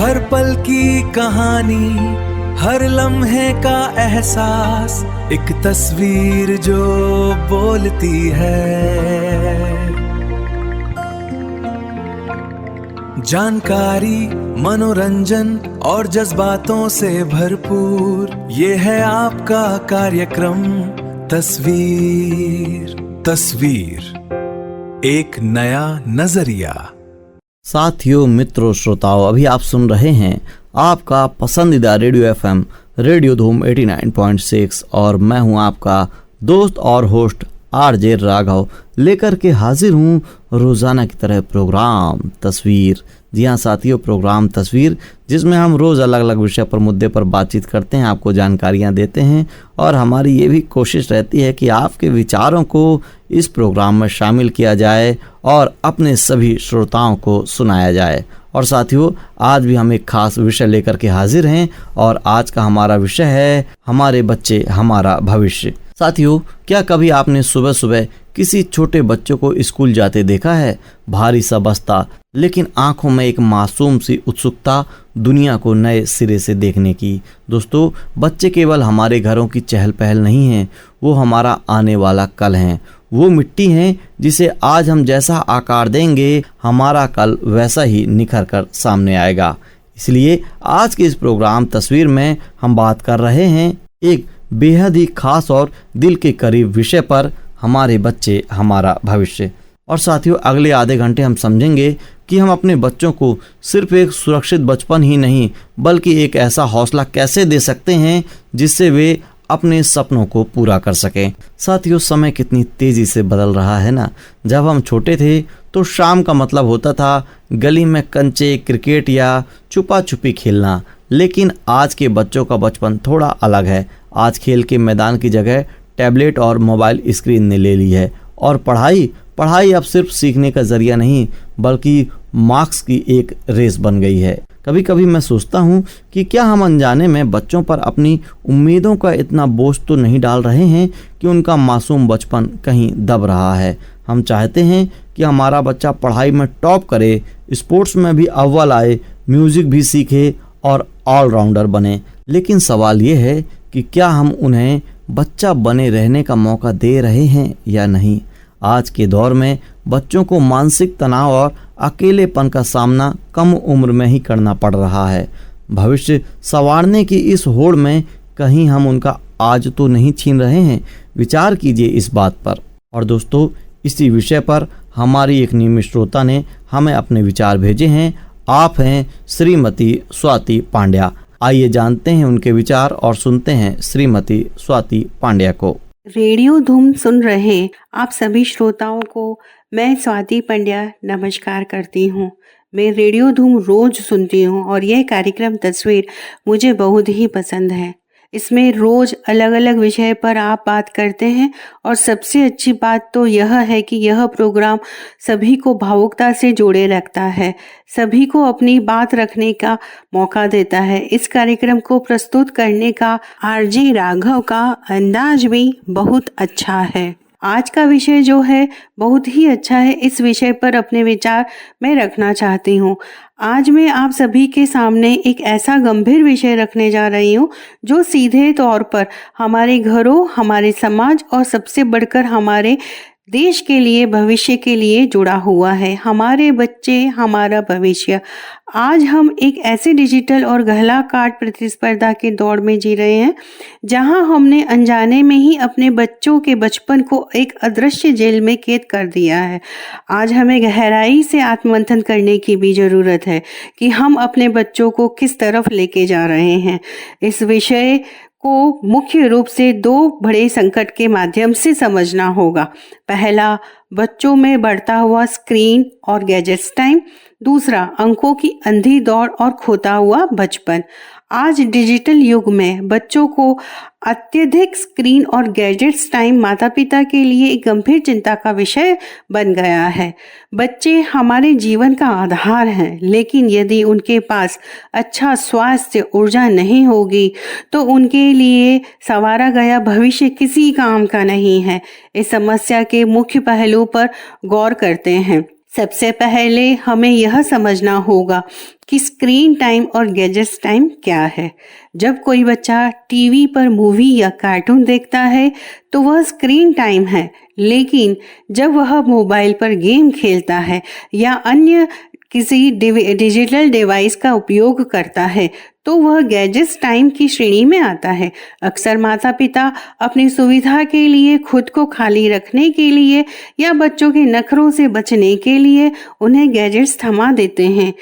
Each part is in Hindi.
हर पल की कहानी, हर लम्हे का एहसास, एक तस्वीर जो बोलती है। जानकारी, मनोरंजन और जज्बातों से भरपूर, ये है आपका कार्यक्रम तस्वीर। तस्वीर, एक नया नजरिया। साथियों, मित्रों, श्रोताओं, अभी आप सुन रहे हैं आपका पसंदीदा रेडियो एफएम रेडियो धूम 89.6 और मैं हूं आपका दोस्त और होस्ट आरजे राघव, लेकर के हाजिर हूं रोजाना की तरह प्रोग्राम तस्वीर। जी हाँ साथियों, प्रोग्राम तस्वीर जिसमें हम रोज़ अलग अलग विषय पर मुद्दे पर बातचीत करते हैं, आपको जानकारियां देते हैं और हमारी ये भी कोशिश रहती है कि आपके विचारों को इस प्रोग्राम में शामिल किया जाए और अपने सभी श्रोताओं को सुनाया जाए। और साथियों, आज भी हम एक खास विषय लेकर के हाजिर हैं और आज का हमारा विषय है हमारे बच्चे हमारा भविष्य। साथियों, क्या कभी आपने सुबह सुबह किसी छोटे बच्चों को स्कूल जाते देखा है? भारी सा बस्ता, लेकिन आंखों में एक मासूम सी उत्सुकता दुनिया को नए सिरे से देखने की। दोस्तों, बच्चे केवल हमारे घरों की चहल पहल नहीं हैं, वो हमारा आने वाला कल हैं। वो मिट्टी हैं जिसे आज हम जैसा आकार देंगे, हमारा कल वैसा ही निखर कर सामने आएगा। इसलिए आज के इस प्रोग्राम तस्वीर में हम बात कर रहे हैं एक बेहद ही खास और दिल के करीब विषय पर, हमारे बच्चे हमारा भविष्य। और साथियों, अगले आधे घंटे हम समझेंगे कि हम अपने बच्चों को सिर्फ एक सुरक्षित बचपन ही नहीं बल्कि एक ऐसा हौसला कैसे दे सकते हैं जिससे वे अपने सपनों को पूरा कर सकें। साथियों, समय कितनी तेजी से बदल रहा है ना। जब हम छोटे थे तो शाम का मतलब होता था गली में कंचे, क्रिकेट या छुपा छुपी खेलना, लेकिन आज के बच्चों का बचपन थोड़ा अलग है। आज खेल के मैदान की जगह टैबलेट और मोबाइल स्क्रीन ने ले ली है और पढ़ाई अब सिर्फ सीखने का जरिया नहीं बल्कि मार्क्स की एक रेस बन गई है। कभी कभी मैं सोचता हूँ कि क्या हम अनजाने में बच्चों पर अपनी उम्मीदों का इतना बोझ तो नहीं डाल रहे हैं कि उनका मासूम बचपन कहीं दब रहा है। हम चाहते हैं कि हमारा बच्चा पढ़ाई में टॉप करे, स्पोर्ट्स में भी अव्वल आए, म्यूजिक भी सीखे और ऑलराउंडर बने, लेकिन सवाल ये है कि क्या हम उन्हें बच्चा बने रहने का मौका दे रहे हैं या नहीं। आज के दौर में बच्चों को मानसिक तनाव और अकेलेपन का सामना कम उम्र में ही करना पड़ रहा है। भविष्य संवारने की इस होड़ में कहीं हम उनका आज तो नहीं छीन रहे हैं? विचार कीजिए इस बात पर। और दोस्तों, इसी विषय पर हमारी एक नियमित श्रोता ने हमें अपने विचार भेजे हैं। आप हैं श्रीमती स्वाति पांड्या। आइए जानते हैं उनके विचार और सुनते हैं श्रीमती स्वाति पांड्या को। रेडियो धूम सुन रहे आप सभी श्रोताओं को मैं स्वाति पांड्या नमस्कार करती हूँ। मैं रेडियो धूम रोज सुनती हूँ और यह कार्यक्रम तस्वीर मुझे बहुत ही पसंद है। इसमें रोज अलग अलग विषय पर आप बात करते हैं और सबसे अच्छी बात तो यह है कि यह प्रोग्राम सभी को भावुकता से जोड़े रखता है, सभी को अपनी बात रखने का मौका देता है। इस कार्यक्रम को प्रस्तुत करने का आरजे राघव का अंदाज भी बहुत अच्छा है। आज का विषय जो है बहुत ही अच्छा है। इस विषय पर अपने विचार मैं रखना चाहती हूँ। आज मैं आप सभी के सामने एक ऐसा गंभीर विषय रखने जा रही हूँ जो सीधे तौर पर हमारे घरों, हमारे समाज और सबसे बढ़कर हमारे देश के लिए, भविष्य के लिए जुड़ा हुआ है। हमारे बच्चे हमारा भविष्य। आज हम एक ऐसे डिजिटल और गहला काट प्रतिस्पर्धा के दौर में जी रहे हैं जहां हमने अनजाने में ही अपने बच्चों के बचपन को एक अदृश्य जेल में कैद कर दिया है। आज हमें गहराई से आत्ममंथन करने की भी जरूरत है कि हम अपने बच्चों को किस तरफ लेके जा रहे हैं। इस विषय को मुख्य रूप से दो बड़े संकट के माध्यम से समझना होगा। पहला, बच्चों में बढ़ता हुआ स्क्रीन और गैजेट्स टाइम। दूसरा, अंकों की अंधी दौड़ और खोता हुआ बचपन। आज डिजिटल युग में बच्चों को अत्यधिक स्क्रीन और गैजेट्स टाइम माता पिता के लिए एक गंभीर चिंता का विषय बन गया है। बच्चे हमारे जीवन का आधार हैं, लेकिन यदि उनके पास अच्छा स्वास्थ्य, ऊर्जा नहीं होगी तो उनके लिए संवारा गया भविष्य किसी काम का नहीं है। इस समस्या के मुख्य पहलू पर गौर करते हैं। सबसे पहले हमें यह समझना होगा कि स्क्रीन टाइम और गैजेट्स टाइम क्या है। जब कोई बच्चा टीवी पर मूवी या कार्टून देखता है तो वह स्क्रीन टाइम है, लेकिन जब वह मोबाइल पर गेम खेलता है या अन्य किसी डिजिटल डिवाइस का उपयोग करता है तो वह गैजेट्स टाइम की श्रेणी में आता है। अक्सर माता पिता अपनी सुविधा के लिए, खुद को खाली रखने के लिए या बच्चों के नखरों से बचने के लिए उन्हें गैजेट्स थमा देते हैं।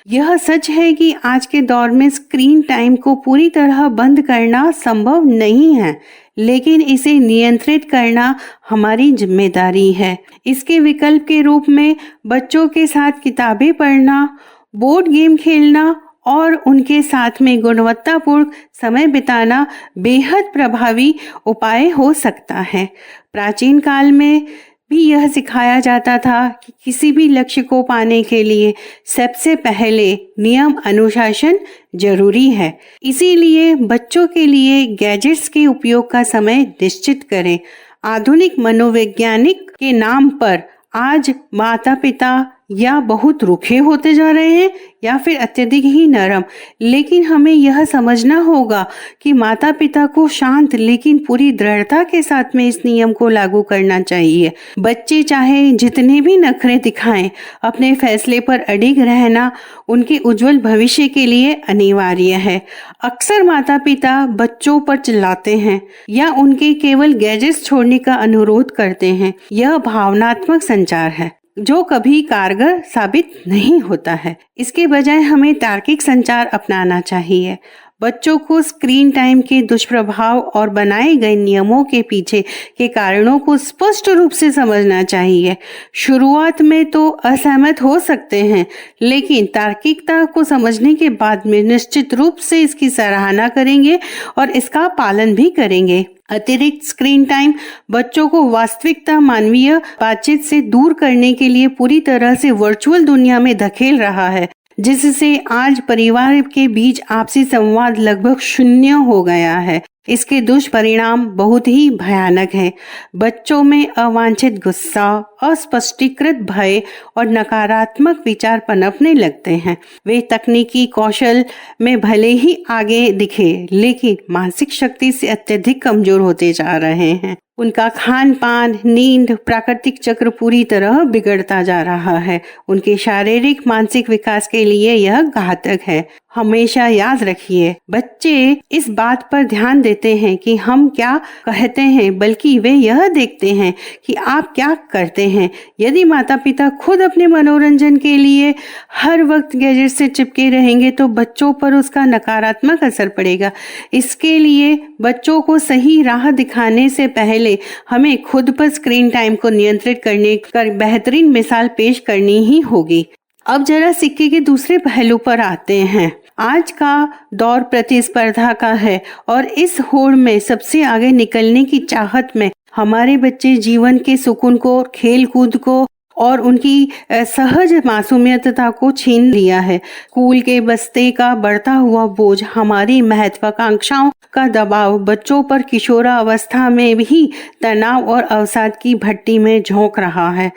यह सच है कि आज के दौर में स्क्रीन टाइम को पूरी तरह बंद करना संभव नहीं है, लेकिन इसे नियंत्रित करना हमारी जिम्मेदारी है। इसके विकल्प के रूप में बच्चों के साथ किताबें पढ़ना, बोर्ड गेम खेलना और उनके साथ में गुणवत्तापूर्ण समय बिताना बेहद प्रभावी उपाय हो सकता है। प्राचीन काल में भी यह सिखाया जाता था कि किसी भी लक्ष्य को पाने के लिए सबसे पहले नियम अनुशासन जरूरी है। इसीलिए बच्चों के लिए गैजेट्स के उपयोग का समय निश्चित करें। आधुनिक मनोवैज्ञानिक के नाम पर आज माता पिता या बहुत रुखे होते जा रहे हैं या फिर अत्यधिक ही नरम, लेकिन हमें यह समझना होगा कि माता पिता को शांत लेकिन पूरी दृढ़ता के साथ में इस नियम को लागू करना चाहिए। बच्चे चाहे जितने भी नखरे दिखाएं, अपने फैसले पर अडिग रहना उनके उज्जवल भविष्य के लिए अनिवार्य है। अक्सर माता पिता बच्चों पर चिल्लाते हैं या उनके केवल गैजेट्स छोड़ने का अनुरोध करते हैं। यह भावनात्मक संचार है जो कभी कारगर साबित नहीं होता है। इसके बजाय हमें तार्किक संचार अपनाना चाहिए। बच्चों को स्क्रीन टाइम के दुष्प्रभाव और बनाए गए नियमों के पीछे के कारणों को स्पष्ट रूप से समझना चाहिए। शुरुआत में तो असहमत हो सकते हैं, लेकिन तार्किकता को समझने के बाद में निश्चित रूप से इसकी सराहना करेंगे और इसका पालन भी करेंगे। अतिरिक्त स्क्रीन टाइम बच्चों को वास्तविकता, मानवीय बातचीत से दूर करने के लिए पूरी तरह से वर्चुअल दुनिया में धकेल रहा है, जिससे आज परिवार के बीच आपसी संवाद लगभग शून्य हो गया है। इसके दुष्परिणाम बहुत ही भयानक हैं। बच्चों में अवांछित गुस्सा, अस्पष्टीकृत भय और नकारात्मक विचार पनपने लगते हैं। वे तकनीकी कौशल में भले ही आगे दिखे, लेकिन मानसिक शक्ति से अत्यधिक कमजोर होते जा रहे हैं। उनका खान पान, नींद, प्राकृतिक चक्र पूरी तरह बिगड़ता जा रहा है। उनके शारीरिक मानसिक विकास के लिए यह घातक है। हमेशा याद रखिए, बच्चे इस बात पर ध्यान देते हैं कि हम क्या कहते हैं, बल्कि वे यह देखते हैं कि आप क्या करते हैं। यदि माता पिता खुद अपने मनोरंजन के लिए हर वक्त गैजेट से चिपके रहेंगे तो बच्चों पर उसका नकारात्मक असर पड़ेगा। इसके लिए बच्चों को सही राह दिखाने से पहले हमें खुद पर स्क्रीन टाइम को नियंत्रित करने का बेहतरीन मिसाल पेश करनी ही होगी। अब जरा सिक्के के दूसरे पहलू पर आते हैं। आज का दौर प्रतिस्पर्धा का है और इस होड़ में सबसे आगे निकलने की चाहत में हमारे बच्चे जीवन के सुकून को, खेल कूद को और उनकी सहज मासूमियतता को छीन लिया है। स्कूल के बस्ते का बढ़ता हुआ बोझ, हमारी महत्वाकांक्षाओं का दबाव बच्चों पर किशोरावस्था में भी तनाव और अवसाद की भट्टी में झोंक रहा है।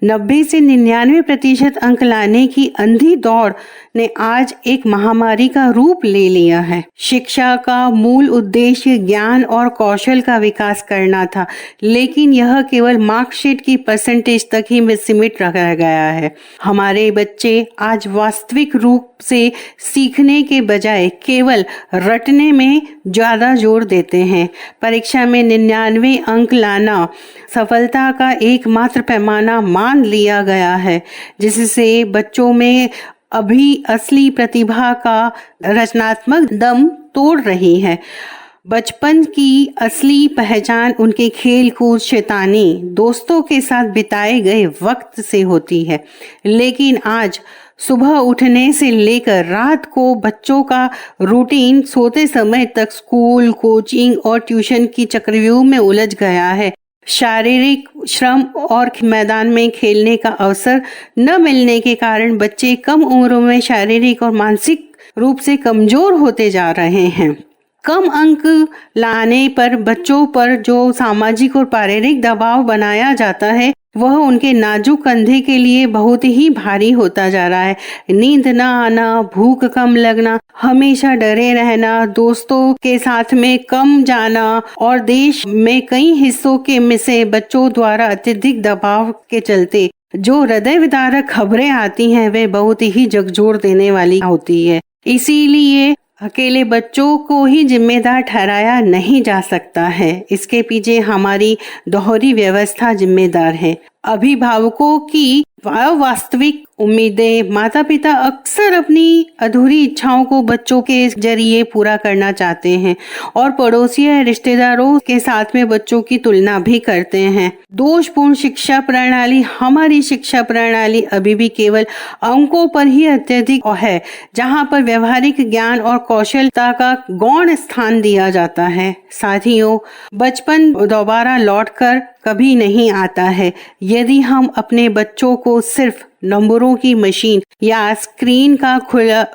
90 से 99% अंक लाने की अंधी दौड़ ने आज एक महामारी का रूप ले लिया है। शिक्षा का मूल उद्देश्य ज्ञान और कौशल का विकास करना था, लेकिन यह केवल मार्कशीट की परसेंटेज तक ही सीमित रखा गया है। हमारे बच्चे आज वास्तविक रूप से सीखने के बजाय केवल रटने में ज्यादा जोर देते हैं। परीक्षा में 99 अंक लाना सफलता का एकमात्र पैमाना मान लिया गया है, जिससे बच्चों में अभी असली प्रतिभा का रचनात्मक दम तोड़ रही है। बचपन की असली पहचान उनके खेल कूद, शैतानी, दोस्तों के साथ बिताए गए वक्त से होती है। लेकिन आज सुबह उठने से लेकर रात को बच्चों का रूटीन सोते समय तक स्कूल, कोचिंग और ट्यूशन की चक्रव्यूह में उलझ गया है। शारीरिक श्रम और मैदान में खेलने का अवसर न मिलने के कारण बच्चे कम उम्र में शारीरिक और मानसिक रूप से कमजोर होते जा रहे हैं। कम अंक लाने पर बच्चों पर जो सामाजिक और शारीरिक दबाव बनाया जाता है वह उनके नाजुक कंधे के लिए बहुत ही भारी होता जा रहा है। नींद ना आना, भूख कम लगना, हमेशा डरे रहना, दोस्तों के साथ में कम जाना और देश में कई हिस्सों के में से बच्चों द्वारा अत्यधिक दबाव के चलते जो हृदय विदारक खबरें आती हैं वे बहुत ही झकझोर देने वाली होती है। इसीलिए अकेले बच्चों को ही जिम्मेदार ठहराया नहीं जा सकता है। इसके पीछे हमारी दोहरी व्यवस्था जिम्मेदार है। अभिभावकों की अवास्तविक उम्मीदें, माता पिता अक्सर अपनी अधूरी इच्छाओं को बच्चों के जरिए पूरा करना चाहते हैं और पड़ोसी या रिश्तेदारों के साथ में बच्चों की तुलना भी करते हैं। दोषपूर्ण शिक्षा प्रणाली, हमारी शिक्षा प्रणाली अभी भी केवल अंकों पर ही अत्यधिक है, जहां पर व्यवहारिक ज्ञान और कौशलता का गौण स्थान दिया जाता है। साथियों, बचपन दोबारा लौटकर कभी नहीं आता है। यदि हम अपने बच्चों को सिर्फ नंबरों की मशीन या स्क्रीन का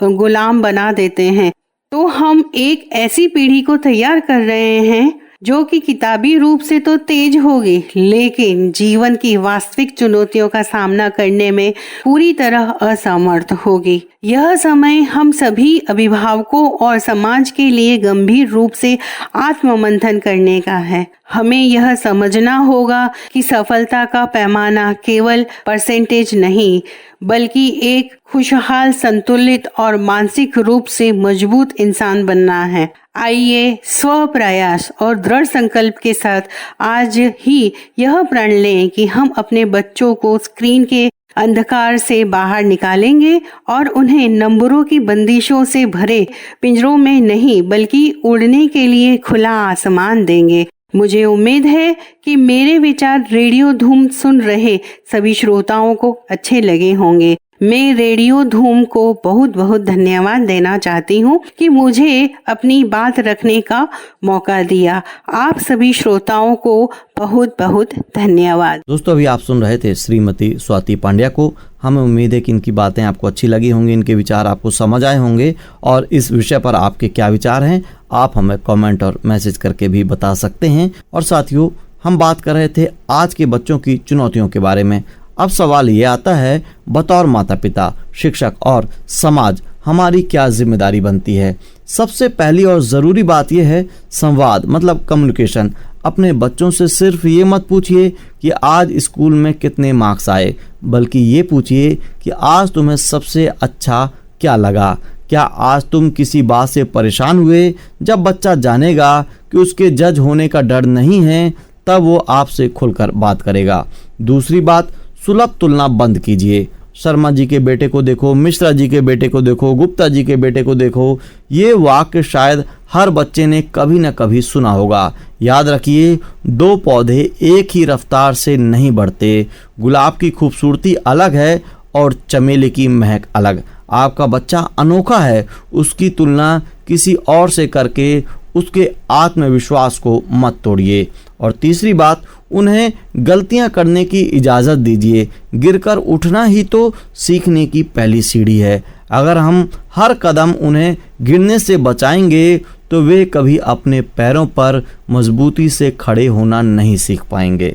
गुलाम बना देते हैं तो हम एक ऐसी पीढ़ी को तैयार कर रहे हैं जो कि किताबी रूप से तो तेज होगी लेकिन जीवन की वास्तविक चुनौतियों का सामना करने में पूरी तरह असमर्थ होगी। यह समय हम सभी अभिभावकों और समाज के लिए गंभीर रूप से आत्ममंथन करने का है। हमें यह समझना होगा कि सफलता का पैमाना केवल परसेंटेज नहीं बल्कि एक खुशहाल, संतुलित और मानसिक रूप से मजबूत इंसान बनना है। आइए स्व प्रयास और दृढ़ संकल्प के साथ आज ही यह प्रण लें कि हम अपने बच्चों को स्क्रीन के अंधकार से बाहर निकालेंगे और उन्हें नंबरों की बंदिशों से भरे पिंजरों में नहीं बल्कि उड़ने के लिए खुला आसमान देंगे। मुझे उम्मीद है कि मेरे विचार रेडियो धूम सुन रहे सभी श्रोताओं को अच्छे लगे होंगे। मैं रेडियो धूम को बहुत बहुत धन्यवाद देना चाहती हूँ कि मुझे अपनी बात रखने का मौका दिया। आप सभी श्रोताओं को बहुत बहुत धन्यवाद। दोस्तों, अभी आप सुन रहे थे श्रीमती स्वाति पांड्या को। हमें उम्मीद है कि इनकी बातें आपको अच्छी लगी होंगी, इनके विचार आपको समझ आए होंगे और इस विषय पर आपके क्या विचार हैं आप हमें कमेंट और मैसेज करके भी बता सकते हैं। और साथियों, हम बात कर रहे थे आज के बच्चों की चुनौतियों के बारे में। अब सवाल ये आता है, बतौर माता पिता, शिक्षक और समाज हमारी क्या जिम्मेदारी बनती है। सबसे पहली और ज़रूरी बात यह है संवाद, मतलब कम्युनिकेशन। अपने बच्चों से सिर्फ ये मत पूछिए कि आज स्कूल में कितने मार्क्स आए, बल्कि ये पूछिए कि आज तुम्हें सबसे अच्छा क्या लगा। क्या आज तुम किसी बात से परेशान हुए? जब बच्चा जानेगा कि उसके जज होने का डर नहीं है तब वो आपसे खुलकर बात करेगा। दूसरी बात, सुलभ तुलना बंद कीजिए। शर्मा जी के बेटे को देखो, मिश्रा जी के बेटे को देखो, गुप्ता जी के बेटे को देखो। ये वाक्य शायद हर बच्चे ने कभी न कभी सुना होगा। याद रखिए, दो पौधे एक ही रफ्तार से नहीं बढ़ते। गुलाब की खूबसूरती अलग है और चमेली की महक अलग। आपका बच्चा अनोखा है, उसकी तुलना किसी और से करके उसके आत्मविश्वास को मत तोड़िए। और तीसरी बात, उन्हें गलतियां करने की इजाज़त दीजिए। गिरकर उठना ही तो सीखने की पहली सीढ़ी है। अगर हम हर कदम उन्हें गिरने से बचाएंगे तो वे कभी अपने पैरों पर मजबूती से खड़े होना नहीं सीख पाएंगे।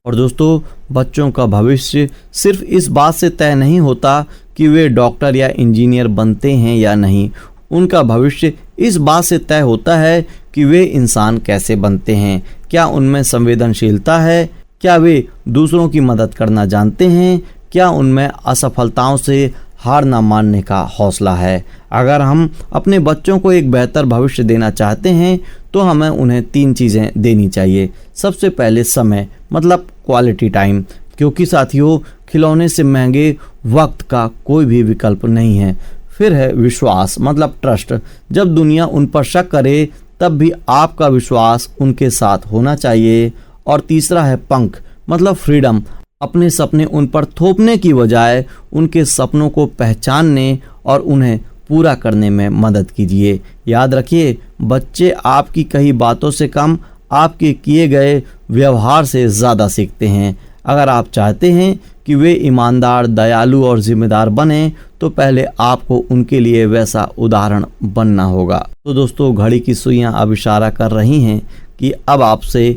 और दोस्तों, बच्चों का भविष्य सिर्फ इस बात से तय नहीं होता कि वे डॉक्टर या इंजीनियर बनते हैं या नहीं। उनका भविष्य इस बात से तय होता है कि वे इंसान कैसे बनते हैं। क्या उनमें संवेदनशीलता है? क्या वे दूसरों की मदद करना जानते हैं? क्या उनमें असफलताओं से हार ना मानने का हौसला है? अगर हम अपने बच्चों को एक बेहतर भविष्य देना चाहते हैं तो हमें उन्हें 3 चीज़ें देनी चाहिए। सबसे पहले समय, मतलब क्वालिटी टाइम, क्योंकि साथियों, खिलौने से महंगे वक्त का कोई भी विकल्प नहीं है। फिर है विश्वास, मतलब ट्रस्ट। जब दुनिया उन पर शक करे तब भी आपका विश्वास उनके साथ होना चाहिए। और तीसरा है पंख, मतलब फ्रीडम। अपने सपने उन पर थोपने की बजाय उनके सपनों को पहचानने और उन्हें पूरा करने में मदद कीजिए। याद रखिए, बच्चे आपकी कही बातों से कम आपके किए गए व्यवहार से ज़्यादा सीखते हैं। अगर आप चाहते हैं कि वे ईमानदार, दयालु और जिम्मेदार बने तो पहले आपको उनके लिए वैसा उदाहरण बनना होगा। तो दोस्तों, घड़ी की सुइयां अब इशारा कर रही हैं कि अब आपसे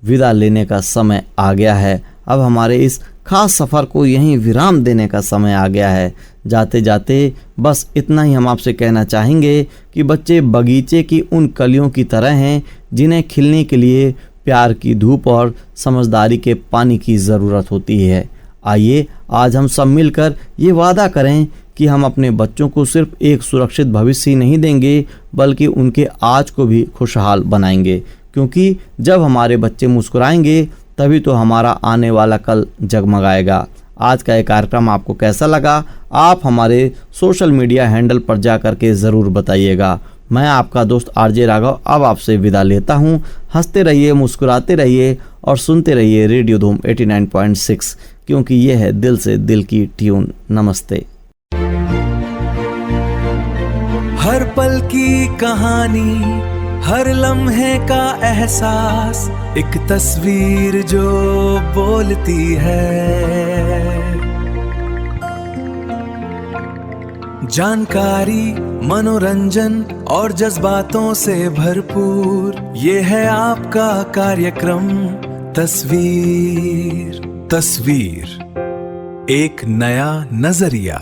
विदा लेने का समय आ गया है। अब हमारे इस खास सफ़र को यहीं विराम देने का समय आ गया है। जाते जाते बस इतना ही हम आपसे कहना चाहेंगे कि बच्चे बगीचे की उन कलियों की तरह हैं जिन्हें खिलने के लिए प्यार की धूप और समझदारी के पानी की ज़रूरत होती है। आइए आज हम सब मिलकर ये वादा करें कि हम अपने बच्चों को सिर्फ एक सुरक्षित भविष्य ही नहीं देंगे बल्कि उनके आज को भी खुशहाल बनाएंगे, क्योंकि जब हमारे बच्चे मुस्कुराएंगे तभी तो हमारा आने वाला कल जगमगाएगा। आज का ये कार्यक्रम आपको कैसा लगा, आप हमारे सोशल मीडिया हैंडल पर जा कर के ज़रूर बताइएगा। मैं आपका दोस्त आरजे राघव अब आपसे विदा लेता हूँ। हंसते रहिए, मुस्कुराते रहिए और सुनते रहिए रेडियो धूम 89.6, क्योंकि ये है दिल से दिल की ट्यून। नमस्ते। हर पल की कहानी, हर लम्हे का एहसास, एक तस्वीर जो बोलती है। जानकारी, मनोरंजन और जज्बातों से भरपूर ये है आपका कार्यक्रम तस्वीर। तस्वीर, एक नया नजरिया।